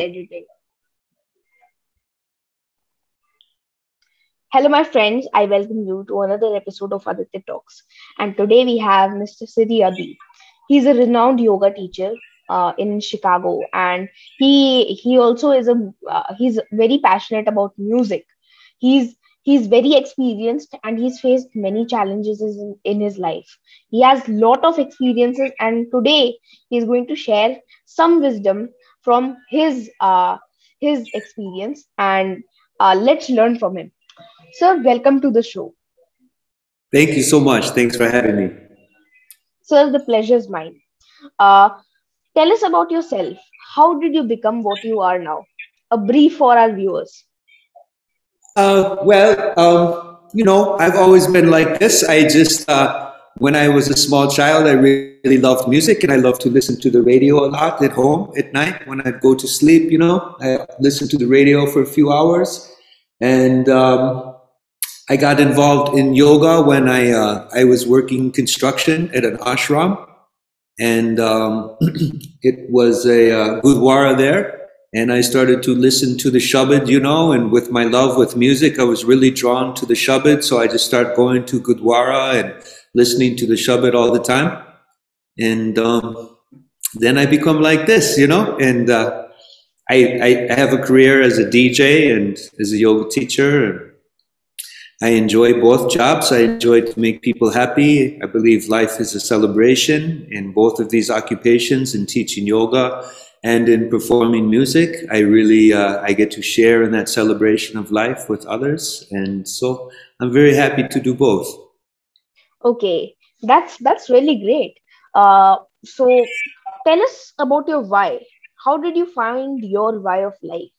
editing. Hello, my friends. I welcome you to another episode of Aditya Talks. And today we have Mr. Siri Adi. He's a renowned yoga teacher in Chicago, and he also is he's very passionate about music. He's he's very experienced, and he's faced many challenges in his life. He has lot of experiences, and today he's going to share some wisdom from his experience, and let's learn from him. Sir, welcome to the show. Thank you so much. Thanks for having me. Sir, the pleasure is mine. Uh, Tell us about yourself. How did you become what you are now? A brief for our viewers. I've always been like this. When I was a small child, I really loved music and I loved to listen to the radio a lot at home at night when I'd go to sleep. I listened to the radio for a few hours. And I got involved in yoga when I was working construction at an ashram. And it was a gurdwara there. And I started to listen to the shabad, and with my love with music, I was really drawn to the shabad. So I just started going to gurdwara and listening to the shabad all the time. And then I become like this, and I have a career as a DJ and as a yoga teacher. I enjoy both jobs. I enjoy to make people happy. I believe life is a celebration in both of these occupations, in teaching yoga and in performing music. I really, I get to share in that celebration of life with others. And so I'm very happy to do both. Okay, that's really great. So tell us about your why. How did you find your why of life?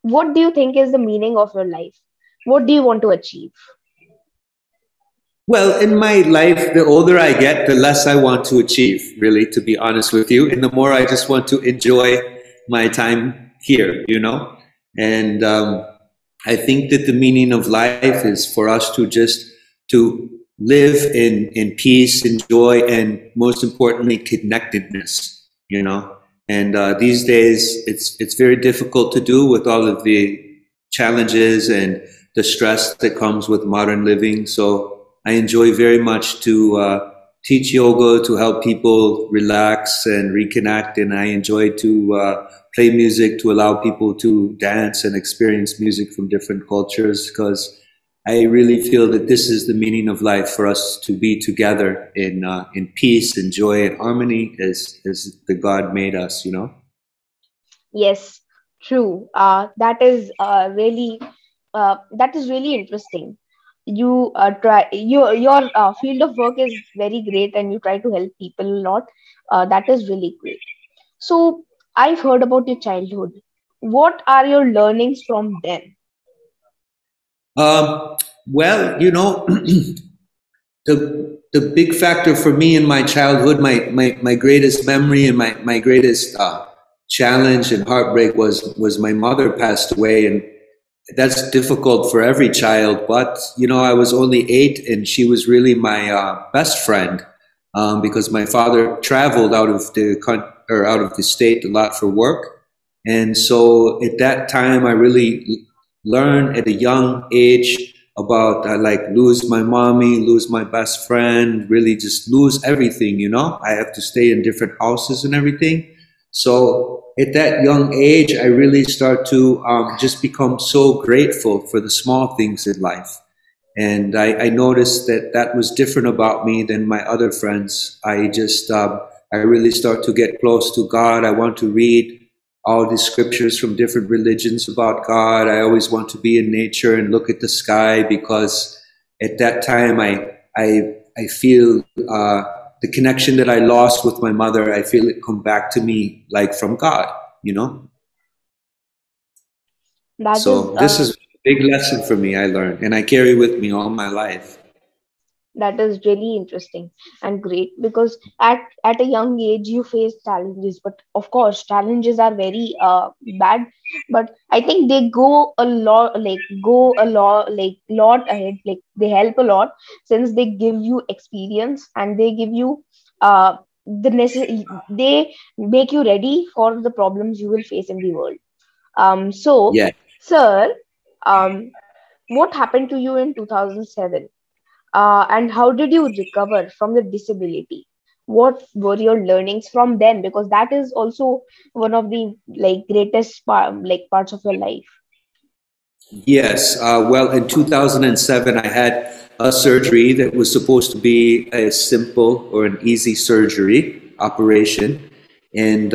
What do you think is the meaning of your life? What do you want to achieve? Well, in my life, the older I get, the less I want to achieve, really, to be honest with you. And the more I just want to enjoy my time here, And I think that the meaning of life is for us to just to live in peace and joy and most importantly, connectedness, And these days, it's very difficult to do with all of the challenges and the stress that comes with modern living. So I enjoy very much to teach yoga, to help people relax and reconnect. And I enjoy to play music, to allow people to dance and experience music from different cultures, because I really feel that this is the meaning of life, for us to be together in peace and joy and harmony as the God made us, Yes, true. That is really interesting. You try your field of work is very great, and you try to help people a lot. That is really great. So I've heard about your childhood. What are your learnings from then? Well, the big factor for me in my childhood, my greatest memory and my greatest challenge and heartbreak was my mother passed away, and that's difficult for every child. But I was only 8, and she was really my best friend, because my father traveled out of the state a lot for work, and so at that time I really learned at a young age about like lose my mommy, lose my best friend, really just lose everything. I have to stay in different houses and everything. So at that young age, I really start to just become so grateful for the small things in life. And I noticed that was different about me than my other friends. I really start to get close to God. I want to read all the scriptures from different religions about God. I always want to be in nature and look at the sky, because at that time I feel the connection that I lost with my mother, I feel it come back to me like from God, This is a big lesson for me, I learned, and I carry with me all my life. That is really interesting and great, because at a young age you face challenges, but of course challenges are very bad, but I think they go a lot, lot ahead, like they help a lot, since they give you experience, and they give you they make you ready for the problems you will face in the world. So, Yeah. sir, um, what happened to you in 2007? And how did you recover from the disability? What were your learnings from then? Because that is also one of the like greatest parts of your life. Yes. Well, in 2007, I had a surgery that was supposed to be a simple or an easy surgery operation, and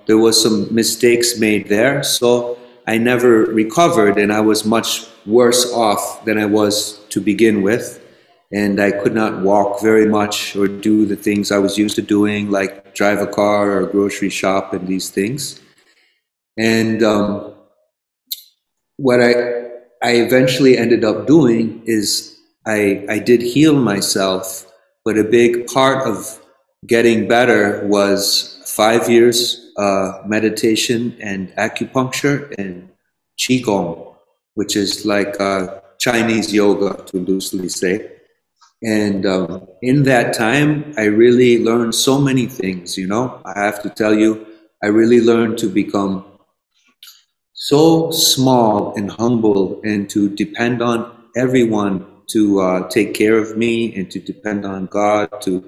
there was some mistakes made there. So I never recovered, and I was much worse off than I was to begin with. And I could not walk very much or do the things I was used to doing, like drive a car or grocery shop and these things. And what I eventually ended up doing is I did heal myself, but a big part of getting better was 5 years meditation and acupuncture and qigong, which is like Chinese yoga, to loosely say. And in that time, I really learned so many things. You know, I have to tell you, I really learned to become so small and humble and to depend on everyone to take care of me and to depend on God to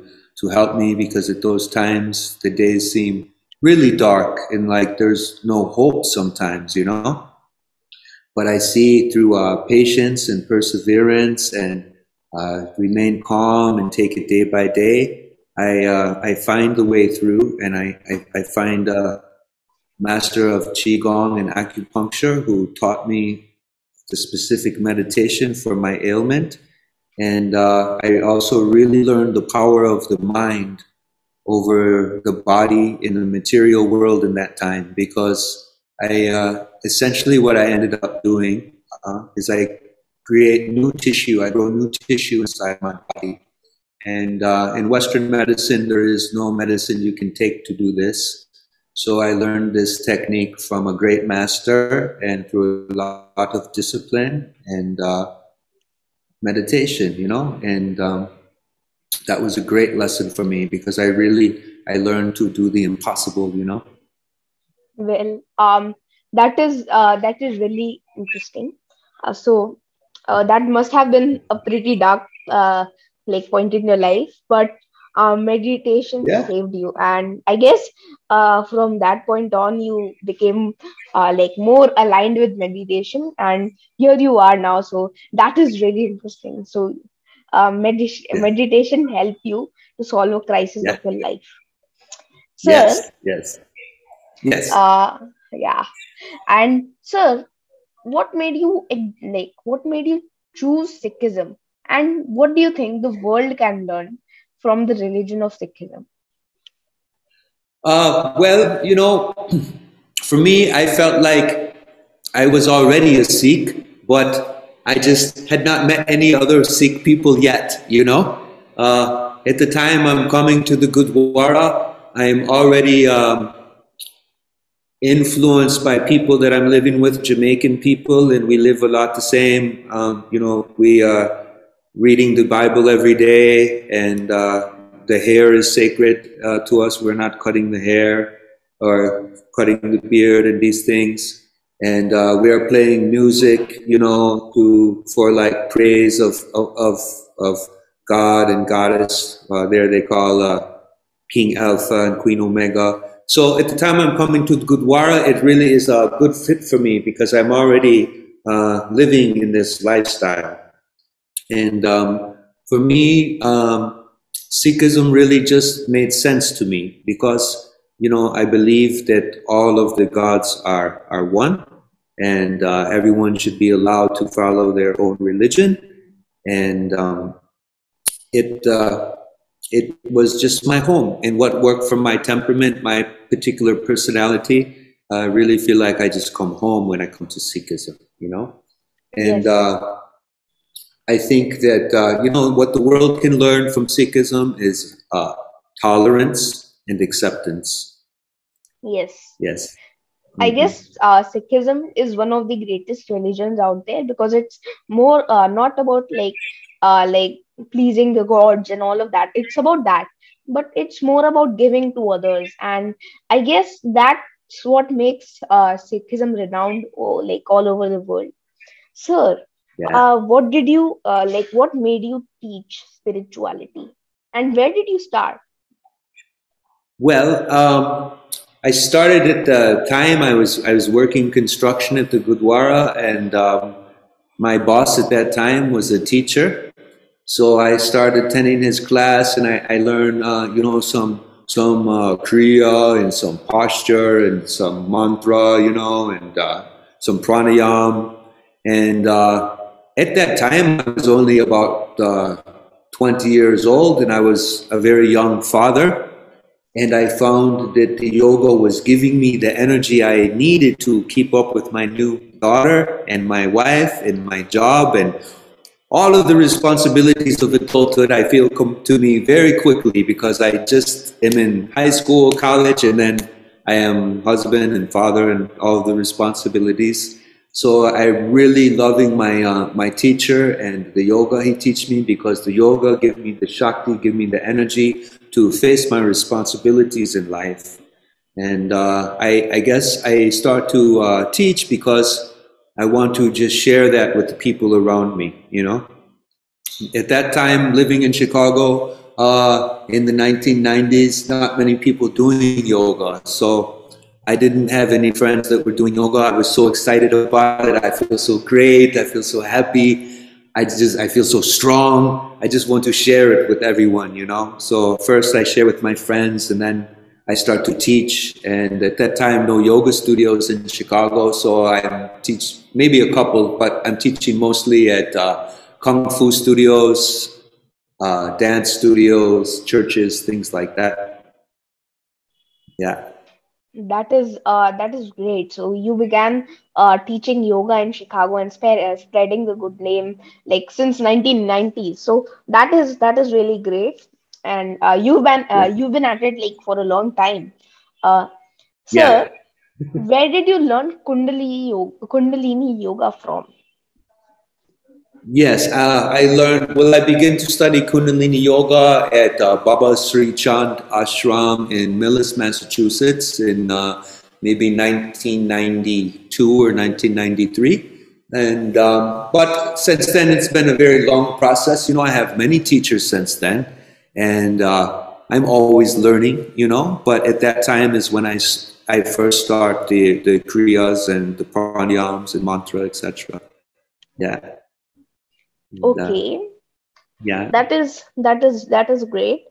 help me, because at those times the days seem really dark and like there's no hope sometimes, you know. But I see through patience and perseverance and remain calm and take it day by day. I find the way through, and I find master of Qigong and acupuncture who taught me the specific meditation for my ailment. And I also really learned the power of the mind over the body in the material world in that time, because I essentially what I ended up doing is I create new tissue, I grow new tissue inside my body. And in Western medicine, there is no medicine you can take to do this. So I learned this technique from a great master and through a lot of discipline and meditation, you know. And that was a great lesson for me, because I learned to do the impossible, you know. Well, that is really interesting. That must have been a pretty dark point in your life, but meditation Yeah. saved you, and I guess from that point on, you became more aligned with meditation, and here you are now. So that is really interesting. So, Yeah. meditation helped you to solve a crisis Yeah. of your life, sir. Yes. Yes. Yes. Uh, yeah, and sir, what made you what made you choose Sikhism, and what do you think the world can learn from the religion of Sikhism? Well, you know, for me, I felt like I was already a Sikh, but I just had not met any other Sikh people yet, you know. At the time I'm coming to the Gurdwara, I'm already influenced by people that I'm living with, Jamaican people, and we live a lot the same. You know, we reading the Bible every day, and the hair is sacred to us. We're not cutting the hair or cutting the beard and these things. And we are playing music, you know, to for like praise of God and Goddess. There they call King Alpha and Queen Omega. So at the time I'm coming to Gurdwara, it really is a good fit for me, because I'm already living in this lifestyle. And for me, Sikhism really just made sense to me, because, you know, I believe that all of the gods are one, and everyone should be allowed to follow their own religion. And it it was just my home, and what worked for my temperament, my particular personality. I really feel like I just come home when I come to Sikhism, you know. And Yes, I think that you know what the world can learn from Sikhism is tolerance and acceptance. yes. Yes. I Hmm. guess Sikhism is one of the greatest religions out there because it's more not about like pleasing the gods and all of that. It's about that, but it's more about giving to others. And I guess that what makes Sikhism renowned, like all over the world. Sir, Yeah. what did you like? What made you teach spirituality, and where did you start? Well, I started at the time I was working construction at the Gurdwara, and my boss at that time was a teacher. So I started attending his class, and I learned, some kriya and some posture and some mantra, and some pranayam. And at that time, I was only about 20 years old, and I was a very young father. And I found that the yoga was giving me the energy I needed to keep up with my new daughter and my wife and my job and all of the responsibilities of adulthood. I feel come to me very quickly because I just am in high school, college, and then I am husband and father and all the responsibilities. So I'm really loving my teacher and the yoga he teach me, because the yoga give me the shakti, give me the energy to face my responsibilities in life. And I guess I start to teach because I want to just share that with the people around me. At that time, living in Chicago in the 1990s, not many people doing yoga. So I didn't have any friends that were doing yoga. I was so excited about it. I feel so great. I feel so happy. I feel so strong. I just want to share it with everyone. So first I share with my friends, and then I start to teach. And at that time, no yoga studios in Chicago. So I teach maybe a couple, but I'm teaching mostly at kung fu studios, dance studios, churches, things like that. Yeah. That is great. So you began teaching yoga in Chicago and spreading the good name like since 1990s. So that is really great. And Yeah. you've been at it like for a long time. Uh, Yeah. Sir, where did you learn Kundalini yoga from? Yes, I began to study Kundalini Yoga at Baba Sri Chand Ashram in Millis, Massachusetts in maybe 1992 or 1993. And but since then, it's been a very long process. I have many teachers since then, and I'm always learning. But at that time is when I first start the kriyas and the pranayams and mantra, etc. Yeah. And, Okay, yeah. that is great.